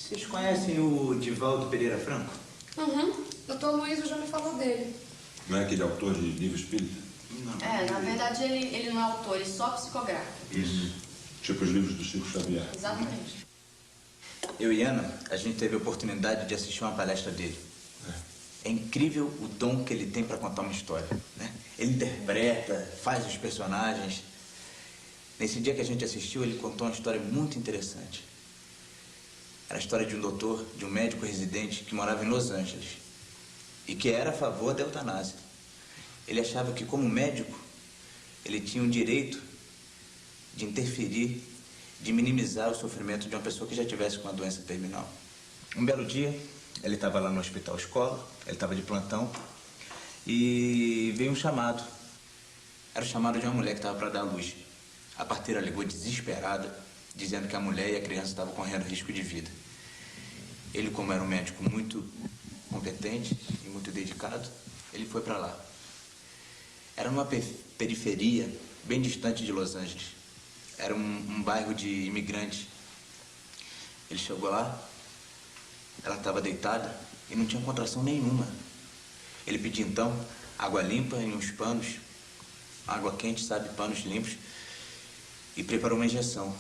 Vocês conhecem o Divaldo Pereira Franco? Uhum. Doutor Luiz já me falou dele. Não é aquele autor de livro espírita? Não. Na verdade ele não é autor, ele só psicografa. Isso. Tipo os livros do Chico Xavier. Exatamente. Eu e Ana, a gente teve a oportunidade de assistir uma palestra dele. É incrível o dom que ele tem para contar uma história, né? Ele interpreta, faz os personagens. Nesse dia que a gente assistiu, ele contou uma história muito interessante. Era a história de um doutor, de um médico residente que morava em Los Angeles e que era a favor da eutanásia. Ele achava que, como médico, ele tinha o direito de interferir, de minimizar o sofrimento de uma pessoa que já tivesse com uma doença terminal. Um belo dia, ele estava lá no hospital escola, ele estava de plantão e veio um chamado. Era o chamado de uma mulher que estava para dar à luz. A parteira ligou desesperada, dizendo que a mulher e a criança estavam correndo risco de vida. Ele, como era um médico muito competente e muito dedicado, ele foi para lá. Era numa periferia bem distante de Los Angeles. Era um bairro de imigrantes. Ele chegou lá, ela estava deitada e não tinha contração nenhuma. Ele pediu então água limpa em uns panos, água quente, sabe, panos limpos, e preparou uma injeção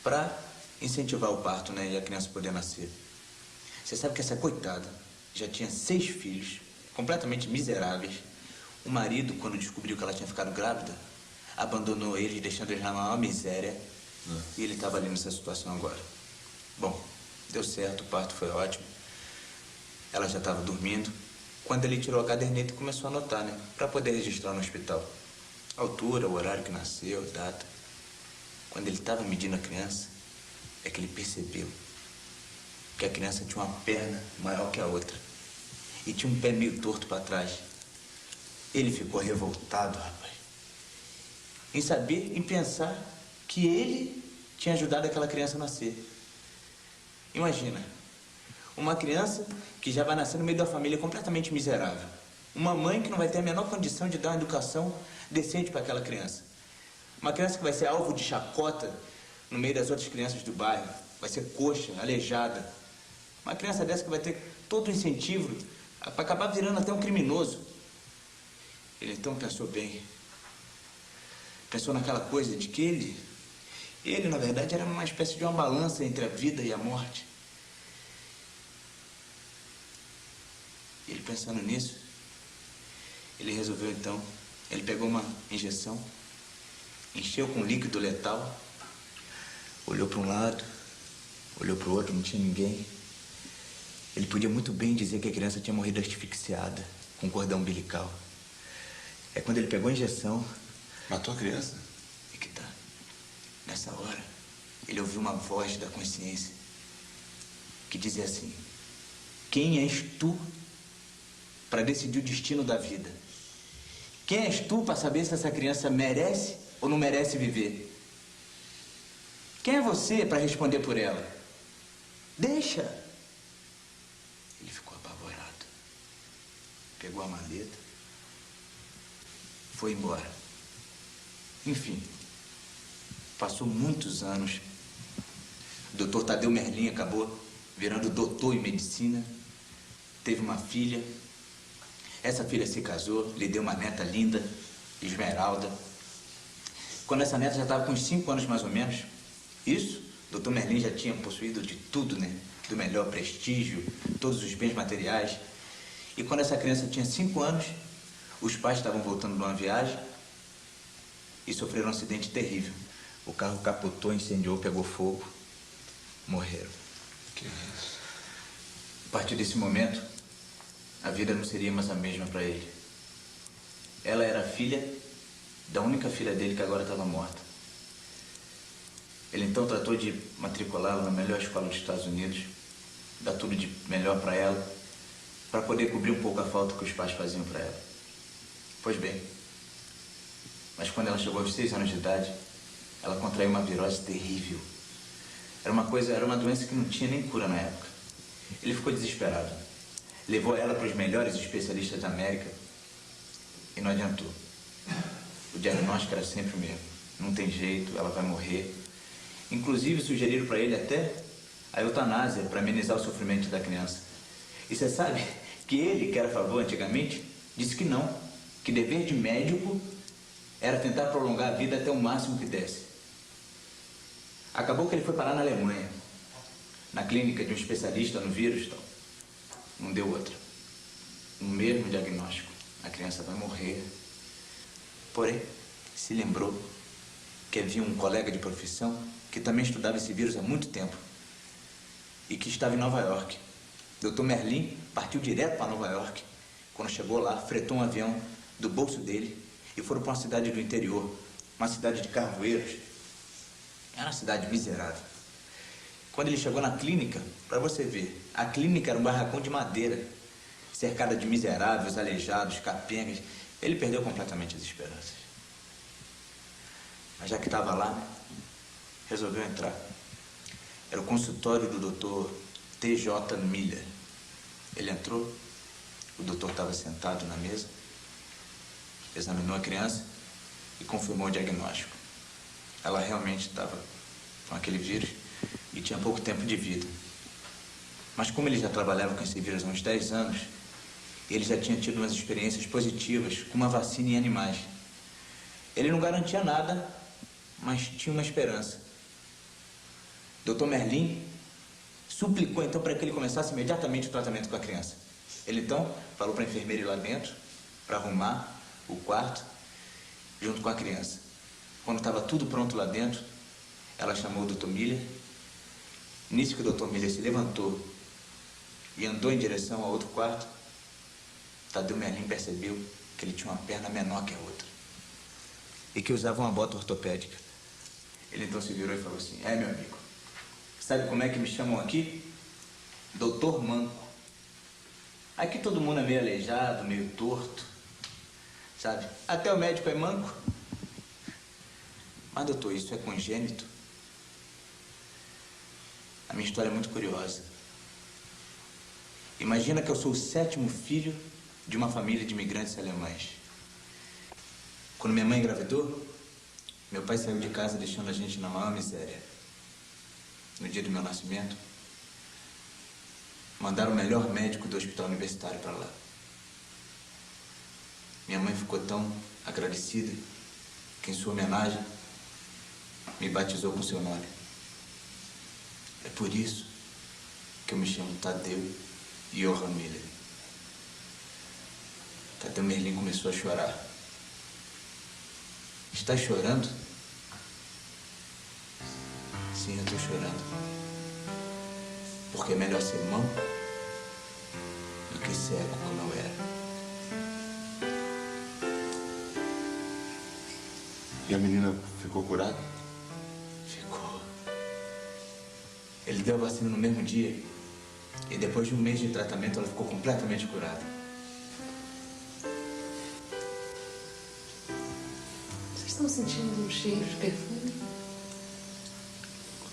para incentivar o parto, né, e a criança poder nascer. Você sabe que essa coitada já tinha 6 filhos, completamente miseráveis. O marido, quando descobriu que ela tinha ficado grávida, abandonou eles, deixando eles na maior miséria. E ele estava ali nessa situação agora. Bom, deu certo, o parto foi ótimo. Ela já estava dormindo. Quando ele tirou a caderneta e começou a anotar, né, para poder registrar no hospital. A altura, o horário que nasceu, a data. Quando ele estava medindo a criança, é que ele percebeu que a criança tinha uma perna maior que a outra e tinha um pé meio torto para trás. Ele ficou revoltado, rapaz, em saber, em pensar que ele tinha ajudado aquela criança a nascer. Imagina, uma criança que já vai nascer no meio de uma família completamente miserável. Uma mãe que não vai ter a menor condição de dar uma educação decente para aquela criança. Uma criança que vai ser alvo de chacota no meio das outras crianças do bairro. Vai ser coxa, aleijada. Uma criança dessa que vai ter todo o incentivo para acabar virando até um criminoso. Ele então pensou bem. Pensou naquela coisa de que ele na verdade era uma espécie de uma balança entre a vida e a morte. Ele pensando nisso, ele resolveu então, ele pegou uma injeção, encheu com líquido letal, olhou para um lado, olhou para o outro, não tinha ninguém. Ele podia muito bem dizer que a criança tinha morrido asfixiada, com cordão umbilical. É quando ele pegou a injeção... Matou a criança? É que tá. Nessa hora, ele ouviu uma voz da consciência que dizia assim: quem és tu para decidir o destino da vida? Quem és tu para saber se essa criança merece ou não merece viver? Quem é você para responder por ela? Deixa! Ele ficou apavorado. Pegou a maleta, foi embora. Enfim, passou muitos anos. O Dr. Tadeu Merlin acabou virando doutor em medicina. Teve uma filha. Essa filha se casou, lhe deu uma neta linda, Esmeralda. Quando essa neta já estava com uns 5 anos mais ou menos, isso, o Dr. Merlin já tinha possuído de tudo, né? Do melhor prestígio, todos os bens materiais. E quando essa criança tinha 5 anos, os pais estavam voltando de uma viagem e sofreram um acidente terrível. O carro capotou, incendiou, pegou fogo, morreram. Que isso? A partir desse momento, a vida não seria mais a mesma para ele. Ela era filha da única filha dele que agora estava morta. Ele então tratou de matriculá-la na melhor escola dos Estados Unidos, dar tudo de melhor para ela, para poder cobrir um pouco a falta que os pais faziam para ela. Pois bem, mas quando ela chegou aos 6 anos de idade, ela contraiu uma virose terrível. Era uma doença que não tinha nem cura na época. Ele ficou desesperado. Levou ela para os melhores especialistas da América e não adiantou. O diagnóstico era sempre o mesmo. Não tem jeito, ela vai morrer. Inclusive sugeriram para ele até a eutanásia para amenizar o sofrimento da criança. E você sabe que ele, que era a favor antigamente, disse que não, que dever de médico era tentar prolongar a vida até o máximo que desse. Acabou que ele foi parar na Alemanha, na clínica de um especialista no vírus, tal. Não deu outra. O mesmo diagnóstico. A criança vai morrer. Porém, se lembrou que havia um colega de profissão que também estudava esse vírus há muito tempo e que estava em Nova York. Dr. Merlin partiu direto para Nova York. Quando chegou lá, fretou um avião do bolso dele e foram para uma cidade do interior, uma cidade de carvoeiros. Era uma cidade miserável. Quando ele chegou na clínica, para você ver, a clínica era um barracão de madeira, cercada de miseráveis, aleijados, capengas. Ele perdeu completamente as esperanças. Mas já que estava lá, resolveu entrar. Era o consultório do Dr. T.J. Miller. Ele entrou, o doutor estava sentado na mesa, examinou a criança e confirmou o diagnóstico. Ela realmente estava com aquele vírus e tinha pouco tempo de vida. Mas como ele já trabalhava com esse vírus há uns 10 anos, ele já tinha tido umas experiências positivas com uma vacina em animais. Ele não garantia nada, mas tinha uma esperança. Dr. Merlin suplicou então para que ele começasse imediatamente o tratamento com a criança. Ele então falou para a enfermeira ir lá dentro para arrumar o quarto junto com a criança. Quando estava tudo pronto lá dentro, ela chamou o Dr. Miller. Nisso que o Dr. Miller se levantou e andou em direção ao outro quarto, Tadeu Merlin percebeu que ele tinha uma perna menor que a outra e que usava uma bota ortopédica. Ele então se virou e falou assim: meu amigo, sabe como é que me chamam aqui? Doutor Manco. Aqui todo mundo é meio aleijado, meio torto, sabe? Até o médico é manco. Mas, doutor, isso é congênito? A minha história é muito curiosa. Imagina que eu sou o 7º filho de uma família de imigrantes alemães. Quando minha mãe engravidou, meu pai saiu de casa deixando a gente na maior miséria. No dia do meu nascimento, mandaram o melhor médico do hospital universitário para lá. Minha mãe ficou tão agradecida que, em sua homenagem, me batizou com seu nome. É por isso que eu me chamo Tadeu Johann Miller. Tadeu Merlin começou a chorar. Está chorando? Sim, eu estou chorando. Porque é melhor ser manco do que cego como eu era. E a menina ficou curada? Ficou. Ele deu a vacina no mesmo dia. E depois de um mês de tratamento, ela ficou completamente curada. Vocês estão sentindo um cheiro de perfume?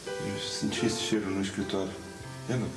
Eu senti esse cheiro no escritório. Lembra?